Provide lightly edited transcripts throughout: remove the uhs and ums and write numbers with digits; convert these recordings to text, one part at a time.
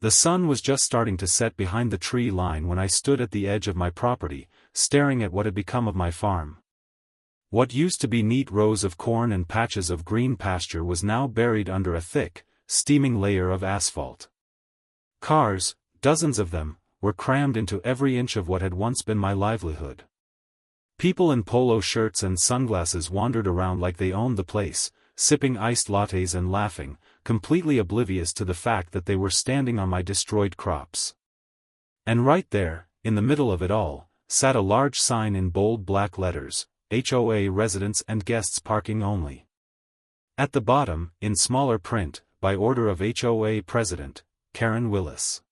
The sun was just starting to set behind the tree line when I stood at the edge of my property, staring at what had become of my farm. What used to be neat rows of corn and patches of green pasture was now buried under a thick, steaming layer of asphalt. Cars, dozens of them, were crammed into every inch of what had once been my livelihood. People in polo shirts and sunglasses wandered around like they owned the place, sipping iced lattes and laughing, completely oblivious to the fact that they were standing on my destroyed crops. And right there, in the middle of it all, sat a large sign in bold black letters, HOA residents and guests parking only. At the bottom, in smaller print, by order of HOA President, Karen Willis.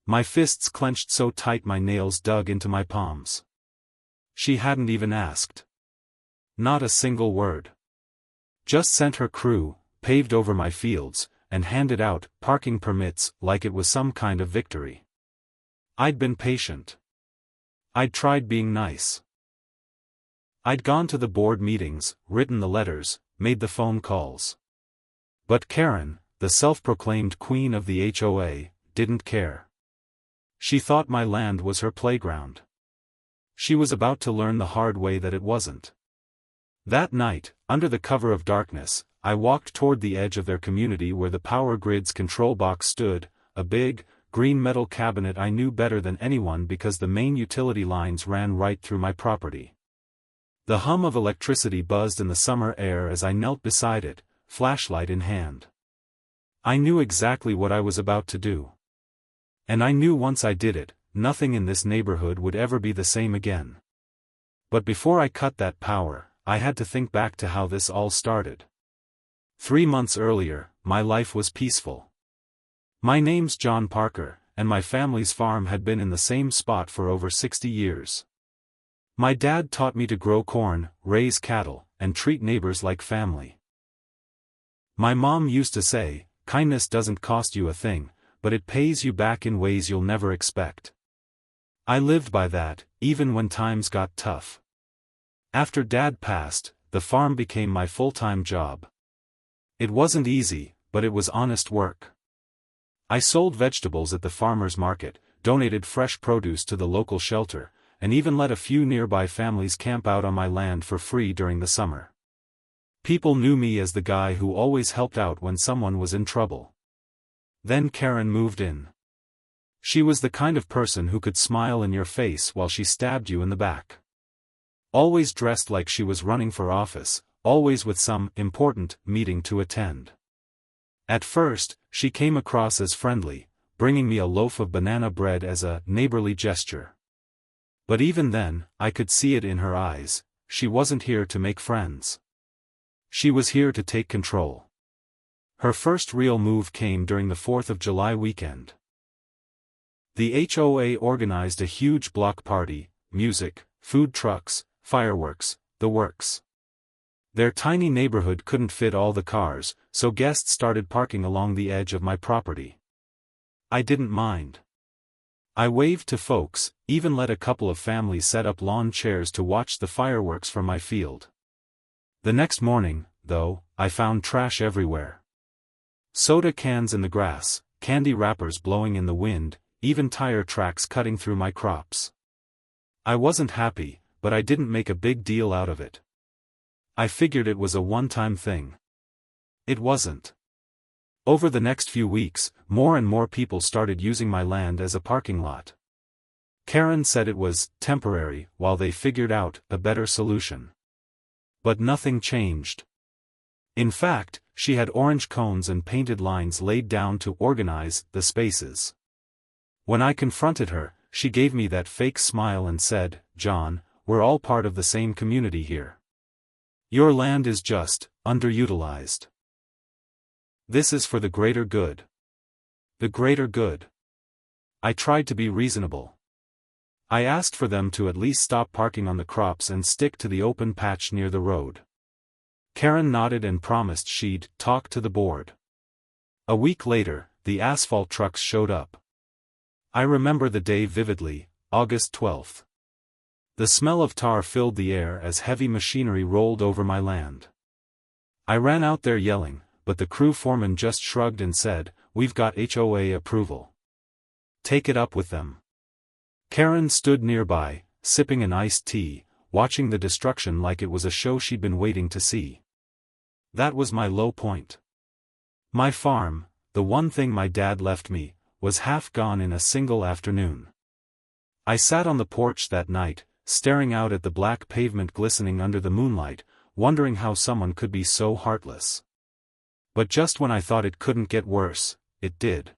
My fists clenched so tight my nails dug into my palms. She hadn't even asked. Not a single word. Just sent her crew, paved over my fields, and handed out parking permits like it was some kind of victory. I'd been patient. I'd tried being nice. I'd gone to the board meetings, written the letters, made the phone calls. But Karen, the self-proclaimed queen of the HOA, didn't care. She thought my land was her playground. She was about to learn the hard way that it wasn't. That night, under the cover of darkness, I walked toward the edge of their community where the power grid's control box stood, a big, green metal cabinet I knew better than anyone because the main utility lines ran right through my property. The hum of electricity buzzed in the summer air as I knelt beside it, flashlight in hand. I knew exactly what I was about to do. And I knew once I did it, nothing in this neighborhood would ever be the same again. But before I cut that power, I had to think back to how this all started. 3 months earlier, my life was peaceful. My name's John Parker, and my family's farm had been in the same spot for over 60 years. My dad taught me to grow corn, raise cattle, and treat neighbors like family. My mom used to say, kindness doesn't cost you a thing, but it pays you back in ways you'll never expect. I lived by that, even when times got tough. After Dad passed, the farm became my full-time job. It wasn't easy, but it was honest work. I sold vegetables at the farmer's market, donated fresh produce to the local shelter, and even let a few nearby families camp out on my land for free during the summer. People knew me as the guy who always helped out when someone was in trouble. Then Karen moved in. She was the kind of person who could smile in your face while she stabbed you in the back. Always dressed like she was running for office, always with some important meeting to attend. At first, she came across as friendly, bringing me a loaf of banana bread as a neighborly gesture. But even then, I could see it in her eyes, she wasn't here to make friends. She was here to take control. Her first real move came during the 4th of July weekend. The HOA organized a huge block party, music, food trucks, fireworks, the works. Their tiny neighborhood couldn't fit all the cars, so guests started parking along the edge of my property. I didn't mind. I waved to folks, even let a couple of families set up lawn chairs to watch the fireworks from my field. The next morning, though, I found trash everywhere. Soda cans in the grass, candy wrappers blowing in the wind, even tire tracks cutting through my crops. I wasn't happy, but I didn't make a big deal out of it. I figured it was a one-time thing. It wasn't. Over the next few weeks, more and more people started using my land as a parking lot. Karen said it was temporary while they figured out a better solution. But nothing changed. In fact, she had orange cones and painted lines laid down to organize the spaces. When I confronted her, she gave me that fake smile and said, "John, we're all part of the same community here. Your land is just underutilized. This is for the greater good." The greater good. I tried to be reasonable. I asked for them to at least stop parking on the crops and stick to the open patch near the road. Karen nodded and promised she'd talk to the board. A week later, the asphalt trucks showed up. I remember the day vividly, August 12th. The smell of tar filled the air as heavy machinery rolled over my land. I ran out there yelling, but the crew foreman just shrugged and said, we've got HOA approval. Take it up with them. Karen stood nearby, sipping an iced tea, watching the destruction like it was a show she'd been waiting to see. That was my low point. My farm, the one thing my dad left me, was half gone in a single afternoon. I sat on the porch that night, staring out at the black pavement glistening under the moonlight, wondering how someone could be so heartless. But just when I thought it couldn't get worse, it did.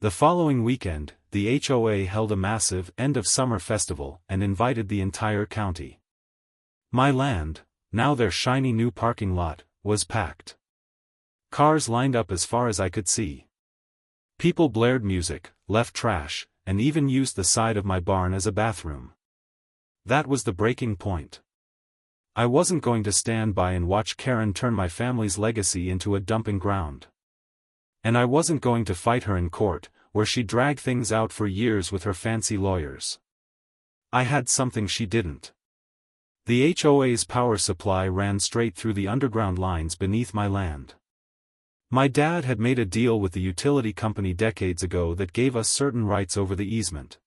The following weekend, the HOA held a massive end-of-summer festival and invited the entire county. My land, now their shiny new parking lot, was packed. Cars lined up as far as I could see. People blared music, left trash, and even used the side of my barn as a bathroom. That was the breaking point. I wasn't going to stand by and watch Karen turn my family's legacy into a dumping ground. And I wasn't going to fight her in court, where she dragged things out for years with her fancy lawyers. I had something she didn't. The HOA's power supply ran straight through the underground lines beneath my land. My dad had made a deal with the utility company decades ago that gave us certain rights over the easement.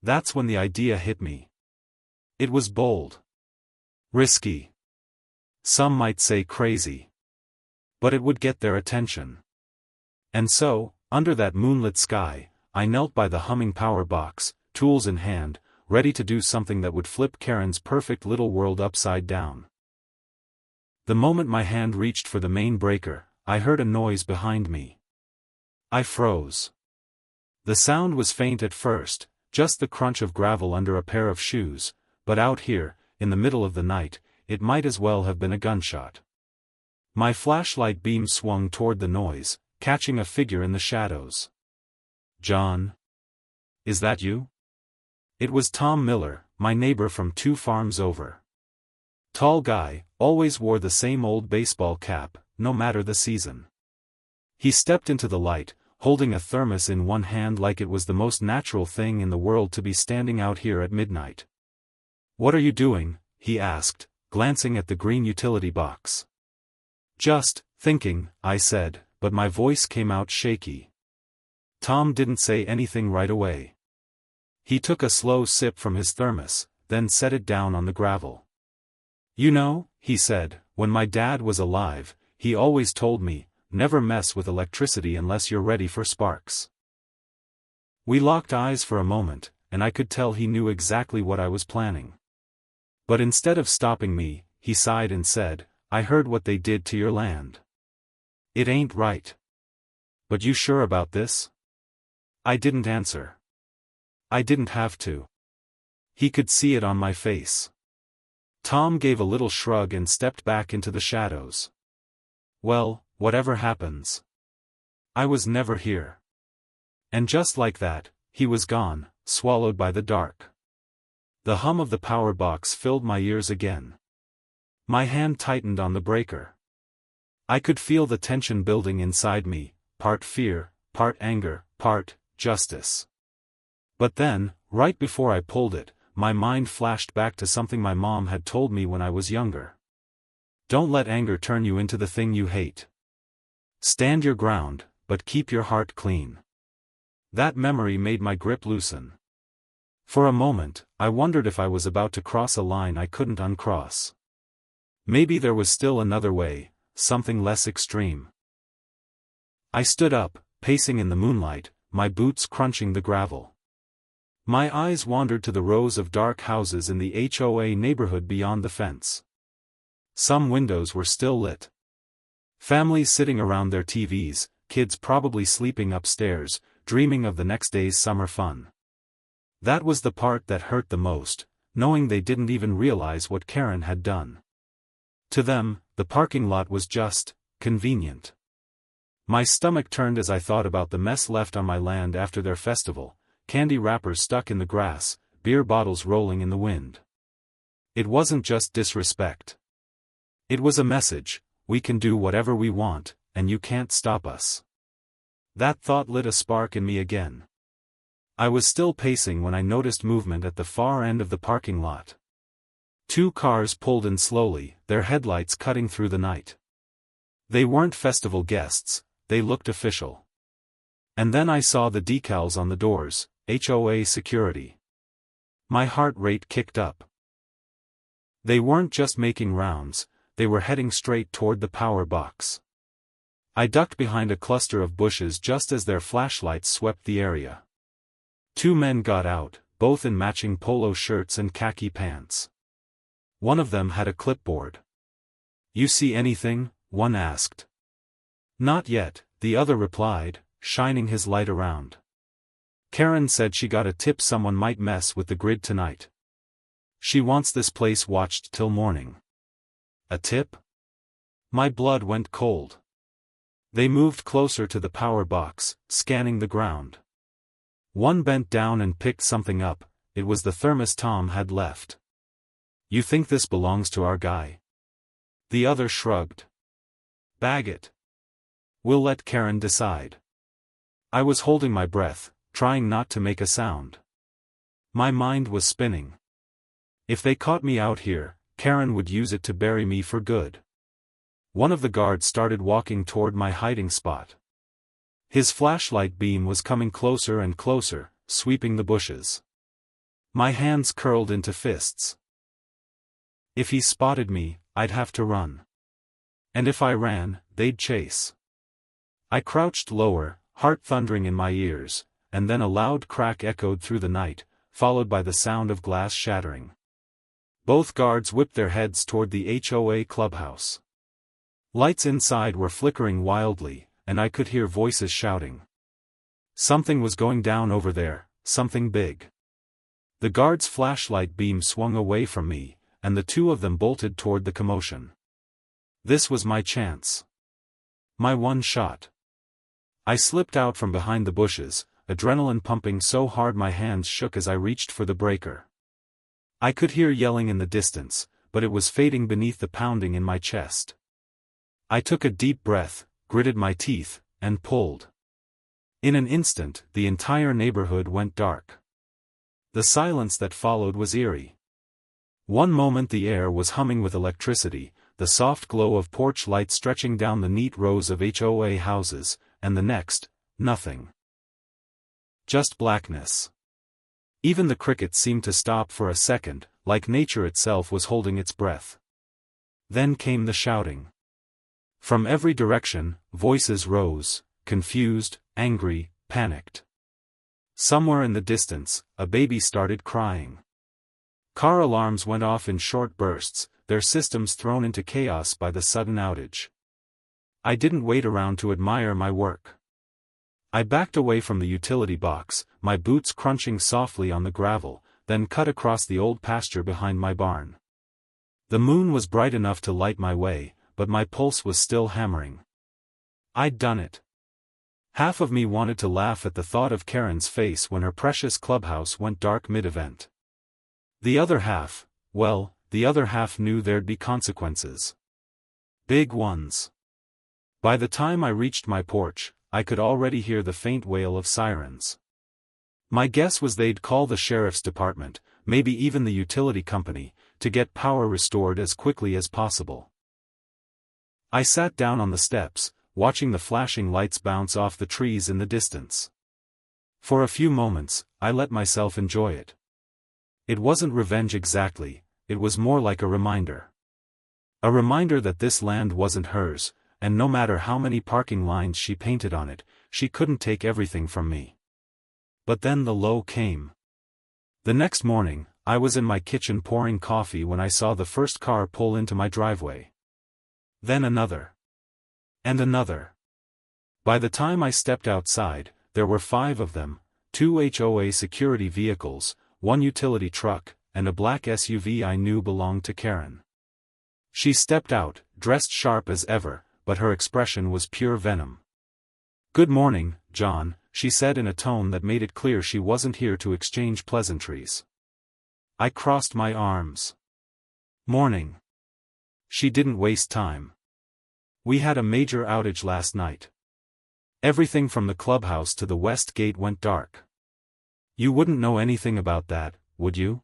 That's when the idea hit me. It was bold. Risky. Some might say crazy. But it would get their attention. And so, under that moonlit sky, I knelt by the humming power box, tools in hand, ready to do something that would flip Karen's perfect little world upside down. The moment my hand reached for the main breaker, I heard a noise behind me. I froze. The sound was faint at first, just the crunch of gravel under a pair of shoes, but out here, in the middle of the night, it might as well have been a gunshot. My flashlight beam swung toward the noise, catching a figure in the shadows. "John? Is that you?" It was Tom Miller, my neighbor from 2 farms over. Tall guy, always wore the same old baseball cap, no matter the season. He stepped into the light, holding a thermos in one hand like it was the most natural thing in the world to be standing out here at midnight. "What are you doing?" he asked, glancing at the green utility box. "Just thinking," I said, but my voice came out shaky. Tom didn't say anything right away. He took a slow sip from his thermos, then set it down on the gravel. "You know," he said, "when my dad was alive, he always told me, never mess with electricity unless you're ready for sparks." We locked eyes for a moment, and I could tell he knew exactly what I was planning. But instead of stopping me, he sighed and said, "I heard what they did to your land. It ain't right. But you sure about this?" I didn't answer. I didn't have to. He could see it on my face. Tom gave a little shrug and stepped back into the shadows. "Well, whatever happens. I was never here." And just like that, he was gone, swallowed by the dark. The hum of the power box filled my ears again. My hand tightened on the breaker. I could feel the tension building inside me, part fear, part anger, part justice. But then, right before I pulled it, my mind flashed back to something my mom had told me when I was younger. Don't let anger turn you into the thing you hate. Stand your ground, but keep your heart clean. That memory made my grip loosen. For a moment, I wondered if I was about to cross a line I couldn't uncross. Maybe there was still another way, something less extreme. I stood up, pacing in the moonlight, my boots crunching the gravel. My eyes wandered to the rows of dark houses in the HOA neighborhood beyond the fence. Some windows were still lit. Families sitting around their TVs, kids probably sleeping upstairs, dreaming of the next day's summer fun. That was the part that hurt the most, knowing they didn't even realize what Karen had done. To them, the parking lot was just convenient. My stomach turned as I thought about the mess left on my land after their festival, candy wrappers stuck in the grass, beer bottles rolling in the wind. It wasn't just disrespect. It was a message: we can do whatever we want, and you can't stop us. That thought lit a spark in me again. I was still pacing when I noticed movement at the far end of the parking lot. 2 cars pulled in slowly, their headlights cutting through the night. They weren't festival guests, they looked official. And then I saw the decals on the doors, HOA security. My heart rate kicked up. They weren't just making rounds, they were heading straight toward the power box. I ducked behind a cluster of bushes just as their flashlights swept the area. 2 men got out, both in matching polo shirts and khaki pants. One of them had a clipboard. "You see anything?" one asked. "Not yet," the other replied, shining his light around. "Karen said she got a tip someone might mess with the grid tonight. She wants this place watched till morning." "A tip?" My blood went cold. They moved closer to the power box, scanning the ground. One bent down and picked something up. It was the thermos Tom had left. "You think this belongs to our guy?" The other shrugged. "Bag it. We'll let Karen decide." I was holding my breath, trying not to make a sound. My mind was spinning. If they caught me out here, Karen would use it to bury me for good. One of the guards started walking toward my hiding spot. His flashlight beam was coming closer and closer, sweeping the bushes. My hands curled into fists. If he spotted me, I'd have to run. And if I ran, they'd chase. I crouched lower, heart thundering in my ears, and then a loud crack echoed through the night, followed by the sound of glass shattering. Both guards whipped their heads toward the HOA clubhouse. Lights inside were flickering wildly, and I could hear voices shouting. Something was going down over there, something big. The guard's flashlight beam swung away from me, and the 2 of them bolted toward the commotion. This was my chance. My one shot. I slipped out from behind the bushes, adrenaline pumping so hard my hands shook as I reached for the breaker. I could hear yelling in the distance, but it was fading beneath the pounding in my chest. I took a deep breath, gritted my teeth, and pulled. In an instant, the entire neighborhood went dark. The silence that followed was eerie. One moment the air was humming with electricity, the soft glow of porch lights stretching down the neat rows of HOA houses, and the next, nothing. Just blackness. Even the crickets seemed to stop for a second, like nature itself was holding its breath. Then came the shouting. From every direction, voices rose, confused, angry, panicked. Somewhere in the distance, a baby started crying. Car alarms went off in short bursts, their systems thrown into chaos by the sudden outage. I didn't wait around to admire my work. I backed away from the utility box, my boots crunching softly on the gravel, then cut across the old pasture behind my barn. The moon was bright enough to light my way, but my pulse was still hammering. I'd done it. Half of me wanted to laugh at the thought of Karen's face when her precious clubhouse went dark mid-event. The other half knew there'd be consequences. Big ones. By the time I reached my porch, I could already hear the faint wail of sirens. My guess was they'd call the sheriff's department, maybe even the utility company, to get power restored as quickly as possible. I sat down on the steps, watching the flashing lights bounce off the trees in the distance. For a few moments, I let myself enjoy it. It wasn't revenge exactly, it was more like a reminder. A reminder that this land wasn't hers, and no matter how many parking lines she painted on it, she couldn't take everything from me. But then the low came. The next morning, I was in my kitchen pouring coffee when I saw the first car pull into my driveway. Then another. And another. By the time I stepped outside, there were 5 of them, 2 HOA security vehicles, 1 utility truck, and a black SUV I knew belonged to Karen. She stepped out, dressed sharp as ever, but her expression was pure venom. "Good morning, John," she said in a tone that made it clear she wasn't here to exchange pleasantries. I crossed my arms. "Morning." She didn't waste time. "We had a major outage last night. Everything from the clubhouse to the west gate went dark. You wouldn't know anything about that, would you?"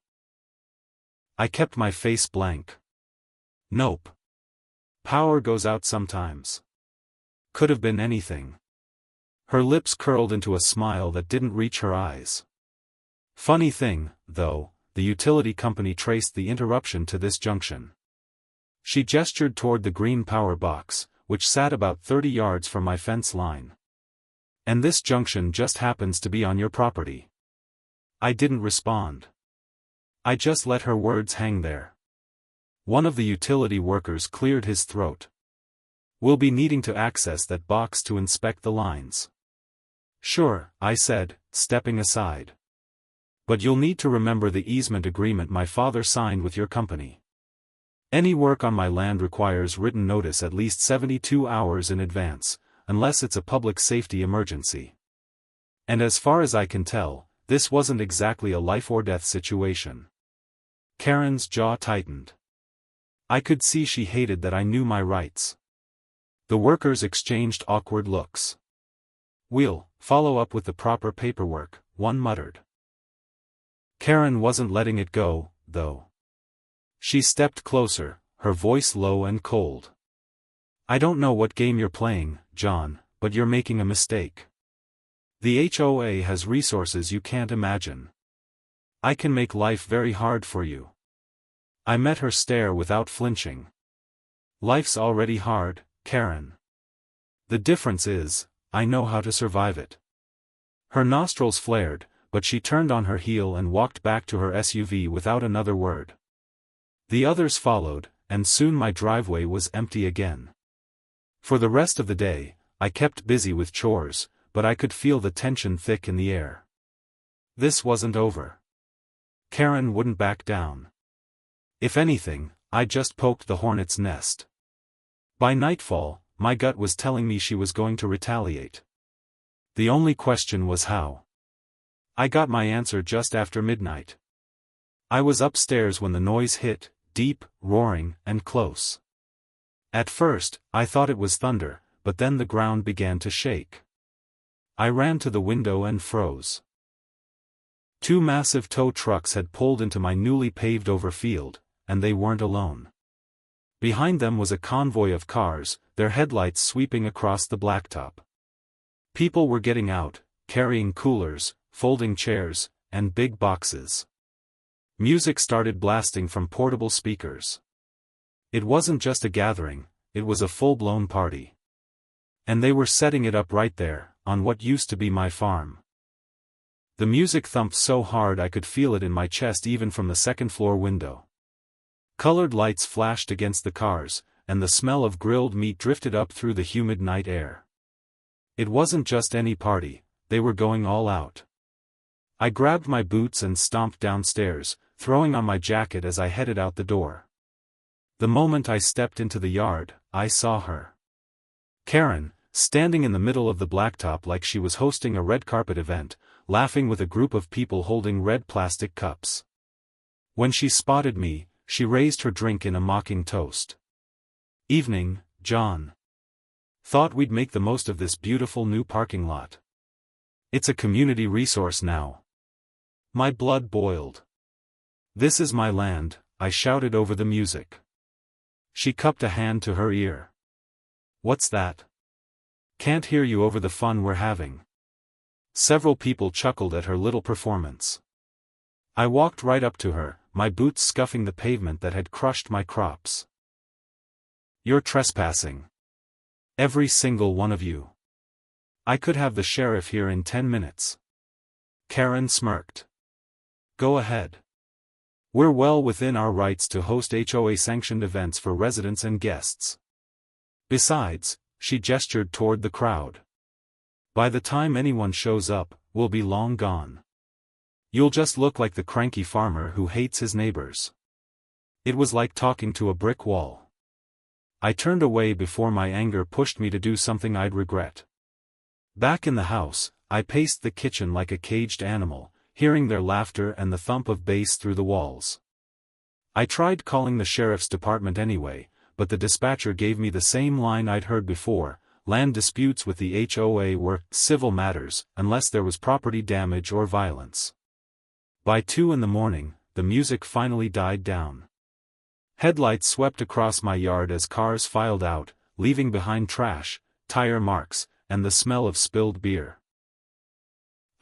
I kept my face blank. "Nope. Power goes out sometimes. Could have been anything. Her lips curled into a smile that didn't reach her eyes. Funny thing, though, the utility company traced the interruption to this junction. She gestured toward the green power box, which sat about 30 yards from my fence line. And this junction just happens to be on your property. I didn't respond. I just let her words hang there. One of the utility workers cleared his throat. We'll be needing to access that box to inspect the lines. Sure, I said, stepping aside. But you'll need to remember the easement agreement my father signed with your company. Any work on my land requires written notice at least 72 hours in advance, unless it's a public safety emergency. And as far as I can tell, this wasn't exactly a life-or-death situation. Karen's jaw tightened. I could see she hated that I knew my rights. The workers exchanged awkward looks. We'll follow up with the proper paperwork, one muttered. Karen wasn't letting it go, though. She stepped closer, her voice low and cold. I don't know what game you're playing, John, but you're making a mistake. The HOA has resources you can't imagine. I can make life very hard for you. I met her stare without flinching. Life's already hard, Karen. The difference is, I know how to survive it. Her nostrils flared, but she turned on her heel and walked back to her SUV without another word. The others followed, and soon my driveway was empty again. For the rest of the day, I kept busy with chores, but I could feel the tension thick in the air. This wasn't over. Karen wouldn't back down. If anything, I just poked the hornet's nest. By nightfall, my gut was telling me she was going to retaliate. The only question was how. I got my answer just after midnight. I was upstairs when the noise hit, deep, roaring, and close. At first, I thought it was thunder, but then the ground began to shake. I ran to the window and froze. 2 massive tow trucks had pulled into my newly paved-over field, and they weren't alone. Behind them was a convoy of cars, their headlights sweeping across the blacktop. People were getting out, carrying coolers, folding chairs, and big boxes. Music started blasting from portable speakers. It wasn't just a gathering, it was a full-blown party. And they were setting it up right there, on what used to be my farm. The music thumped so hard I could feel it in my chest even from the second-floor window. Colored lights flashed against the cars, and the smell of grilled meat drifted up through the humid night air. It wasn't just any party, they were going all out. I grabbed my boots and stomped downstairs, throwing on my jacket as I headed out the door. The moment I stepped into the yard, I saw her. Karen, standing in the middle of the blacktop like she was hosting a red carpet event, laughing with a group of people holding red plastic cups. When she spotted me, she raised her drink in a mocking toast. Evening, John. Thought we'd make the most of this beautiful new parking lot. It's a community resource now. My blood boiled. This is my land, I shouted over the music. She cupped a hand to her ear. What's that? Can't hear you over the fun we're having. Several people chuckled at her little performance. I walked right up to her, my boots scuffing the pavement that had crushed my crops. You're trespassing. Every single one of you. I could have the sheriff here in 10 minutes. Karen smirked. Go ahead. We're well within our rights to host HOA-sanctioned events for residents and guests. Besides, she gestured toward the crowd. By the time anyone shows up, we'll be long gone. You'll just look like the cranky farmer who hates his neighbors. It was like talking to a brick wall. I turned away before my anger pushed me to do something I'd regret. Back in the house, I paced the kitchen like a caged animal, hearing their laughter and the thump of bass through the walls. I tried calling the sheriff's department anyway, but the dispatcher gave me the same line I'd heard before: land disputes with the HOA were civil matters, unless there was property damage or violence. By 2 a.m, the music finally died down. Headlights swept across my yard as cars filed out, leaving behind trash, tire marks, and the smell of spilled beer.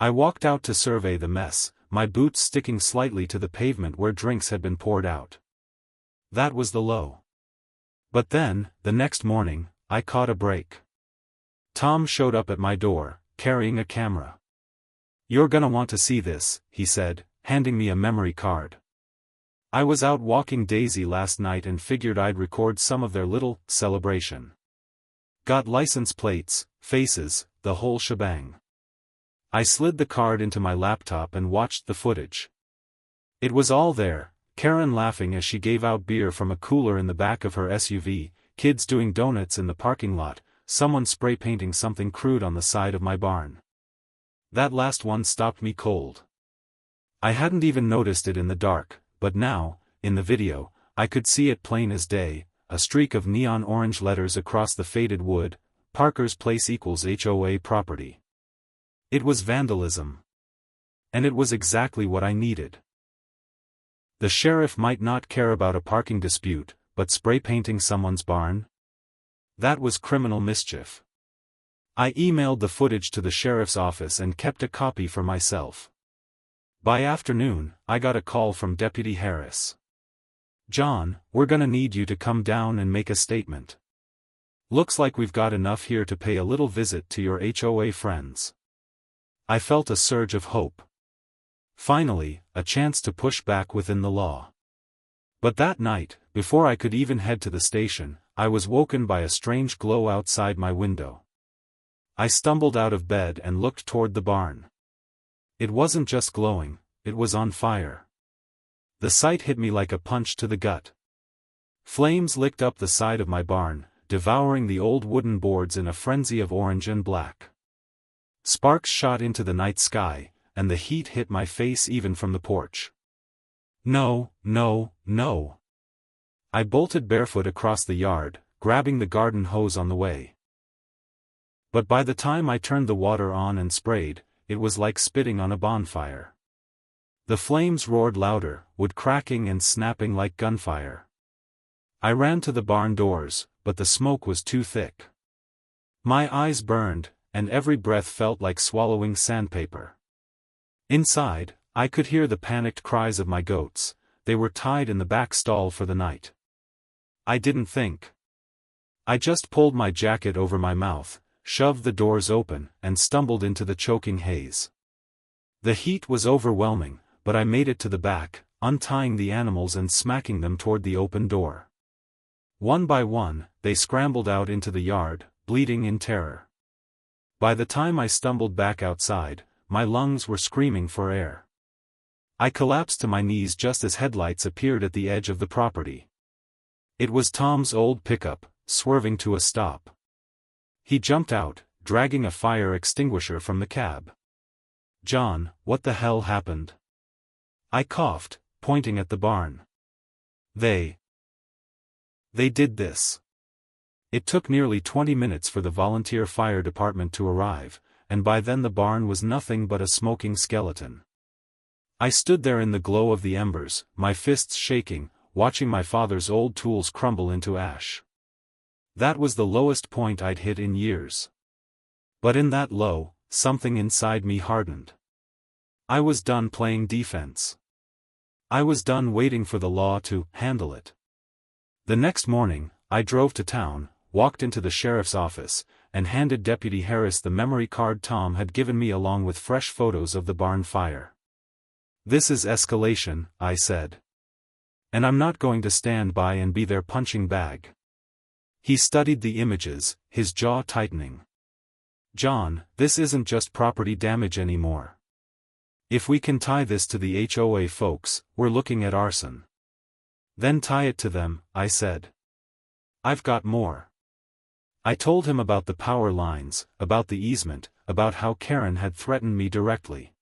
I walked out to survey the mess, my boots sticking slightly to the pavement where drinks had been poured out. That was the low. But then, the next morning, I caught a break. Tom showed up at my door, carrying a camera. "You're gonna want to see this," he said, handing me a memory card. "I was out walking Daisy last night and figured I'd record some of their little celebration. Got license plates, faces, the whole shebang." I slid the card into my laptop and watched the footage. It was all there, Karen laughing as she gave out beer from a cooler in the back of her SUV, kids doing donuts in the parking lot, someone spray painting something crude on the side of my barn. That last one stopped me cold. I hadn't even noticed it in the dark, but now, in the video, I could see it plain as day, a streak of neon orange letters across the faded wood, Parker's Place equals HOA property. It was vandalism. And it was exactly what I needed. The sheriff might not care about a parking dispute, but spray painting someone's barn? That was criminal mischief. I emailed the footage to the sheriff's office and kept a copy for myself. By afternoon, I got a call from Deputy Harris. "John, we're gonna need you to come down and make a statement. Looks like we've got enough here to pay a little visit to your HOA friends." I felt a surge of hope. Finally, a chance to push back within the law. But that night, before I could even head to the station, I was woken by a strange glow outside my window. I stumbled out of bed and looked toward the barn. It wasn't just glowing, it was on fire. The sight hit me like a punch to the gut. Flames licked up the side of my barn, devouring the old wooden boards in a frenzy of orange and black. Sparks shot into the night sky, and the heat hit my face even from the porch. No, no, no. I bolted barefoot across the yard, grabbing the garden hose on the way. But by the time I turned the water on and sprayed, it was like spitting on a bonfire. The flames roared louder, wood cracking and snapping like gunfire. I ran to the barn doors, but the smoke was too thick. My eyes burned, and every breath felt like swallowing sandpaper. Inside, I could hear the panicked cries of my goats. They were tied in the back stall for the night. I didn't think. I just pulled my jacket over my mouth, shoved the doors open, and stumbled into the choking haze. The heat was overwhelming, but I made it to the back, untying the animals and smacking them toward the open door. One by one, they scrambled out into the yard, bleating in terror. By the time I stumbled back outside, my lungs were screaming for air. I collapsed to my knees just as headlights appeared at the edge of the property. It was Tom's old pickup, swerving to a stop. He jumped out, dragging a fire extinguisher from the cab. "John, what the hell happened?" I coughed, pointing at the barn. They did this. It took nearly 20 minutes for the volunteer fire department to arrive, and by then the barn was nothing but a smoking skeleton. I stood there in the glow of the embers, my fists shaking, watching my father's old tools crumble into ash. That was the lowest point I'd hit in years. But in that low, something inside me hardened. I was done playing defense. I was done waiting for the law to handle it. The next morning, I drove to town, walked into the sheriff's office, and handed Deputy Harris the memory card Tom had given me along with fresh photos of the barn fire. "This is escalation," I said. "And I'm not going to stand by and be their punching bag." He studied the images, his jaw tightening. "John, this isn't just property damage anymore. If we can tie this to the HOA folks, we're looking at arson." "Then tie it to them," I said. "I've got more." I told him about the power lines, about the easement, about how Karen had threatened me directly.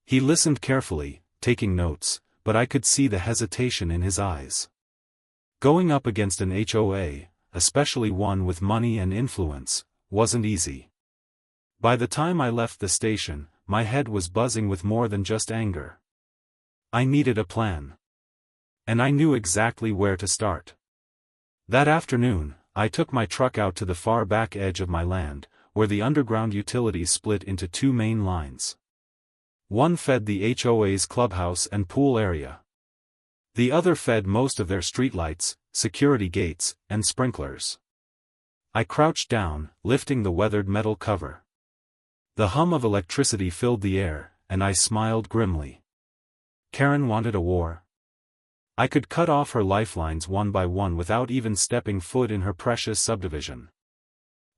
He listened carefully, taking notes, but I could see the hesitation in his eyes. Going up against an HOA, especially one with money and influence, wasn't easy. By the time I left the station, my head was buzzing with more than just anger. I needed a plan. And I knew exactly where to start. That afternoon, I took my truck out to the far back edge of my land, where the underground utilities split into two main lines. One fed the HOA's clubhouse and pool area. The other fed most of their streetlights, security gates, and sprinklers. I crouched down, lifting the weathered metal cover. The hum of electricity filled the air, and I smiled grimly. Karen wanted a war. I could cut off her lifelines one by one without even stepping foot in her precious subdivision.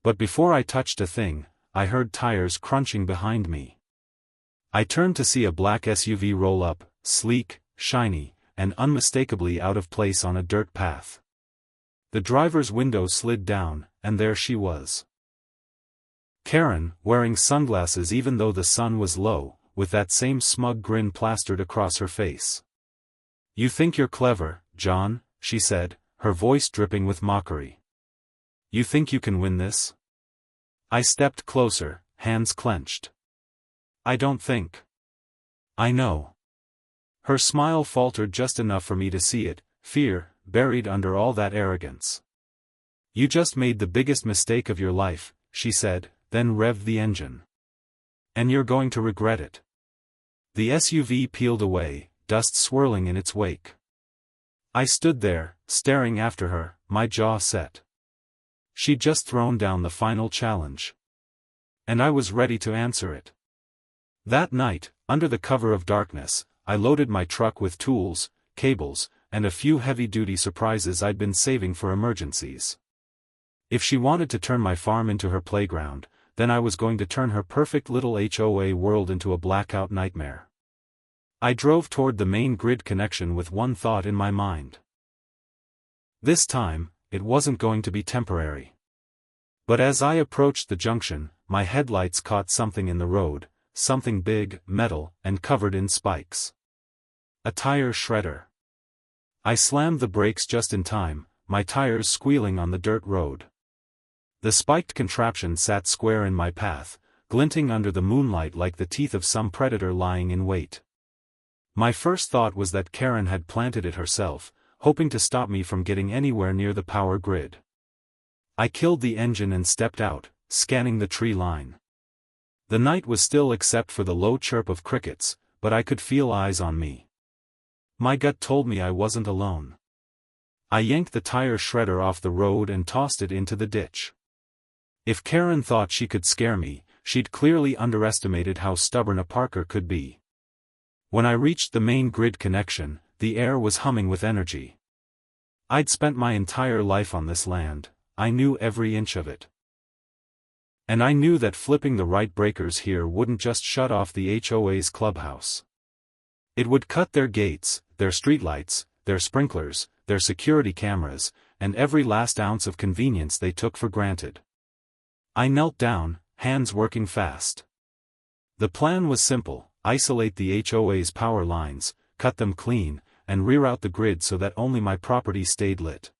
But before I touched a thing, I heard tires crunching behind me. I turned to see a black SUV roll up, sleek, shiny, and unmistakably out of place on a dirt path. The driver's window slid down, and there she was. Karen, wearing sunglasses even though the sun was low, with that same smug grin plastered across her face. "You think you're clever, John," she said, her voice dripping with mockery. "You think you can win this?" I stepped closer, hands clenched. "I don't think. I know." Her smile faltered just enough for me to see it, fear, buried under all that arrogance. "You just made the biggest mistake of your life," she said, then revved the engine. "And you're going to regret it." The SUV peeled away, dust swirling in its wake. I stood there, staring after her, my jaw set. She'd just thrown down the final challenge. And I was ready to answer it. That night, under the cover of darkness, I loaded my truck with tools, cables, and a few heavy-duty surprises I'd been saving for emergencies. If she wanted to turn my farm into her playground, then I was going to turn her perfect little HOA world into a blackout nightmare. I drove toward the main grid connection with one thought in my mind. This time, it wasn't going to be temporary. But as I approached the junction, my headlights caught something in the road, something big, metal, and covered in spikes. A tire shredder. I slammed the brakes just in time, my tires squealing on the dirt road. The spiked contraption sat square in my path, glinting under the moonlight like the teeth of some predator lying in wait. My first thought was that Karen had planted it herself, hoping to stop me from getting anywhere near the power grid. I killed the engine and stepped out, scanning the tree line. The night was still except for the low chirp of crickets, but I could feel eyes on me. My gut told me I wasn't alone. I yanked the tire shredder off the road and tossed it into the ditch. If Karen thought she could scare me, she'd clearly underestimated how stubborn a Parker could be. When I reached the main grid connection, the air was humming with energy. I'd spent my entire life on this land, I knew every inch of it. And I knew that flipping the right breakers here wouldn't just shut off the HOA's clubhouse. It would cut their gates, their streetlights, their sprinklers, their security cameras, and every last ounce of convenience they took for granted. I knelt down, hands working fast. The plan was simple: isolate the HOA's power lines, cut them clean, and reroute the grid so that only my property stayed lit.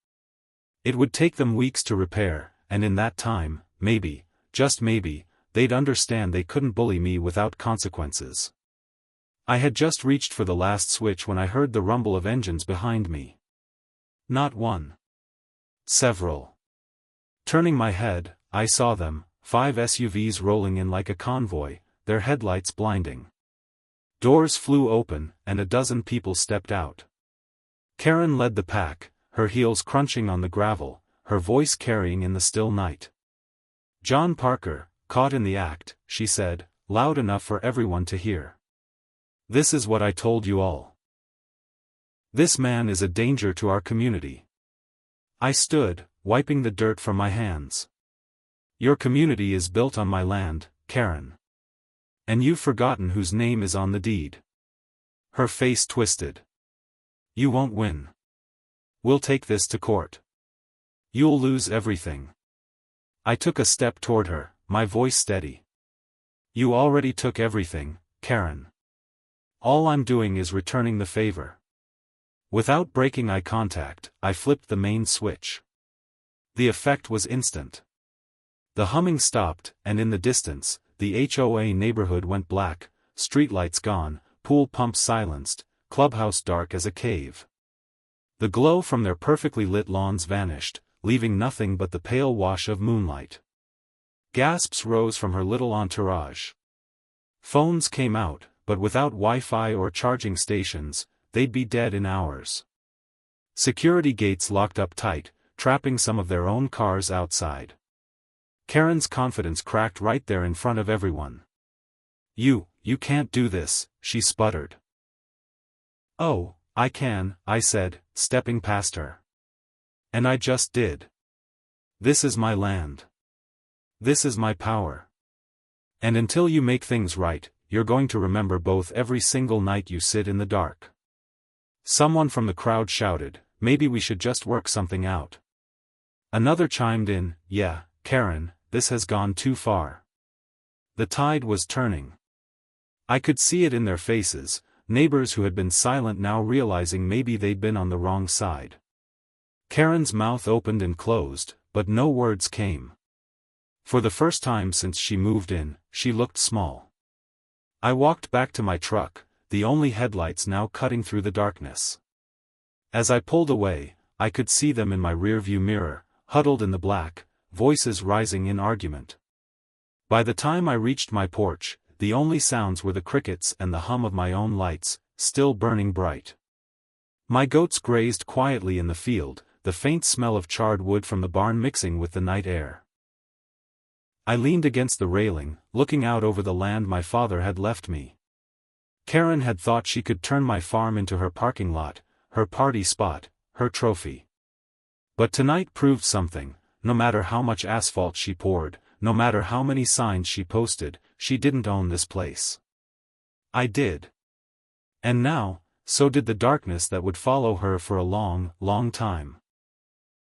It would take them weeks to repair, and in that time, maybe, just maybe, they'd understand they couldn't bully me without consequences. I had just reached for the last switch when I heard the rumble of engines behind me. Not one. Several. Turning my head, I saw them, 5 SUVs rolling in like a convoy, their headlights blinding. Doors flew open, and a dozen people stepped out. Karen led the pack, her heels crunching on the gravel, her voice carrying in the still night. "John Parker, caught in the act," she said, loud enough for everyone to hear. "This is what I told you all. This man is a danger to our community." I stood, wiping the dirt from my hands. "Your community is built on my land, Karen. And you've forgotten whose name is on the deed." Her face twisted. "You won't win. We'll take this to court. You'll lose everything." I took a step toward her, my voice steady. "You already took everything, Karen. All I'm doing is returning the favor." Without breaking eye contact, I flipped the main switch. The effect was instant. The humming stopped, and in the distance, the HOA neighborhood went black, streetlights gone, pool pumps silenced, clubhouse dark as a cave. The glow from their perfectly lit lawns vanished, leaving nothing but the pale wash of moonlight. Gasps rose from her little entourage. Phones came out, but without Wi-Fi or charging stations, they'd be dead in hours. Security gates locked up tight, trapping some of their own cars outside. Karen's confidence cracked right there in front of everyone. You can't do this," she sputtered. "Oh, I can," I said, stepping past her. "And I just did. This is my land. This is my power. And until you make things right, you're going to remember both every single night you sit in the dark." Someone from the crowd shouted, "Maybe we should just work something out." Another chimed in, "Yeah, Karen, this has gone too far." The tide was turning. I could see it in their faces, neighbors who had been silent now realizing maybe they'd been on the wrong side. Karen's mouth opened and closed, but no words came. For the first time since she moved in, she looked small. I walked back to my truck, the only headlights now cutting through the darkness. As I pulled away, I could see them in my rearview mirror, huddled in the black, voices rising in argument. By the time I reached my porch, the only sounds were the crickets and the hum of my own lights, still burning bright. My goats grazed quietly in the field, the faint smell of charred wood from the barn mixing with the night air. I leaned against the railing, looking out over the land my father had left me. Karen had thought she could turn my farm into her parking lot, her party spot, her trophy. But tonight proved something. No matter how much asphalt she poured, no matter how many signs she posted, she didn't own this place. I did. And now, so did the darkness that would follow her for a long, long time.